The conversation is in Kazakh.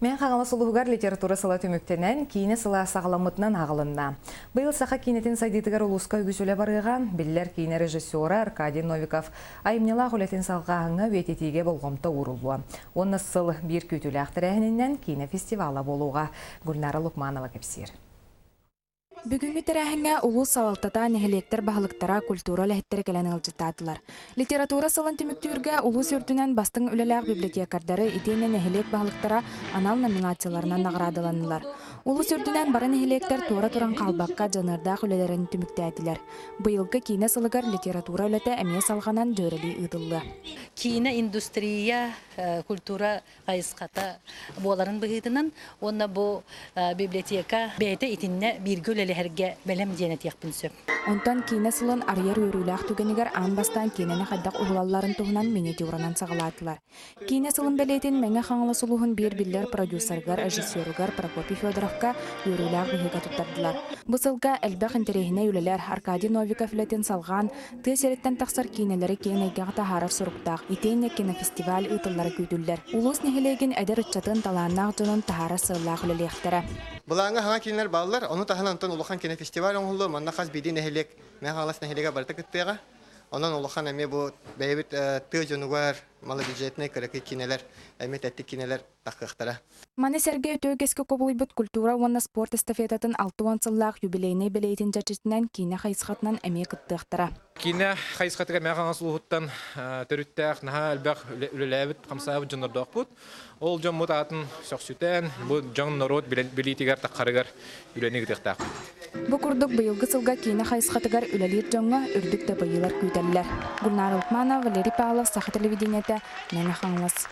Мен қағала сұлығығар литература сала төміктенен кейіне сыла сағаламытынан ағылынна. Бұл сақа кейнетін сайдетігер ұлысқа үгісөлі барыған, білілер кейіне режиссері Аркадий Новиков айымнела құлетін салғағыңа вететеге болғымта ұрылуы. Оны сыл бір көтілі ақтырағынынан кейіне фестивала болуға. Гүлнара Лукманова кепсер. Бүгінгі тәрәхіңе ұлы савалтата нәхелектер бағылықтара культура ләхеттері кәлән ғылжыттадылар. Литература салын түміктүрге ұлы сүртінен бастың үлеләғ библиотекардары итейіне нәхелек бағылықтара анал номинацияларынан нағырадыланылар. Ұлы сүртінен бары нәхелектер тура туран қалбаққа жанырдақ үлелерін түміктәділер. Бұйылғы кейіне сылығар литература үлеті әмие салғанан жөрелі ұдылы. Кейіне индустрия, культура қайысқата боларын бұғыдынан, онна бұл библиотека бәйті итінне біргі үлелерге бәлем денет яқпын сөп. Онтан кейіне сылын арьер өріләқ түгенігер анбастан кейінені қайдақ ұғылаларын тұғынан миниатюранан сағалатылар. Кейіне сылын бәлейтін мәңі қаңылы сұлуғын бір-бірлер продюсергар, режиссерugар Прокопий Федоровка өріләқ бұғыға тұттардылар. Бұсылға әлбәқ интерегіне үлелер Аркадий Новиков үлетін салған, түйсереттен тақсар кейінелері кейінегеға тахарар сұрықтақ, итейіне кинофестиваль ұтылары көйділдер. Улус нехелеген әдер үтчатын таланнақ жонын тахара сыллақ үлелектері. Бұлаңа хаңа кейінлер балылар, оны тахынан ұнтан ұлыған кинофестиваль оңғылы, манна қаз бейді нехелек, мен қалас нехелеге барыта күттеға. Онан ұлыған әме бұл бәйбіт тұй жонуғар, малы бюджетіне көрікі кинелер, әме тәтті кинелер таққықтара. Маны сәрге өтөгескі көбілбіт культура онна спорт эстафетатын 6 сыллақ юбилейіне білейтін жачетінен кейіне қайысқатынан әме күттіқтара. Кейіне қайысқатыға мәғаңа сұлығыттан түріттәқ, наға әлбәқ үліләбіт, қамсайбы жонырдақ бұд. Ол жон мұт атын соқсүтен, бұл жон народ білейтігер таққарығар үлені күтіқтақ. Бұ күрдік бұйылғы сылға кейіне қайысқатығар үлелер жоңға үрдік те бұйылар көйтелілер. Гүлнара Лукманова, Валерий Павлов, Саха телевидениеті, Мәңі Қаңлас.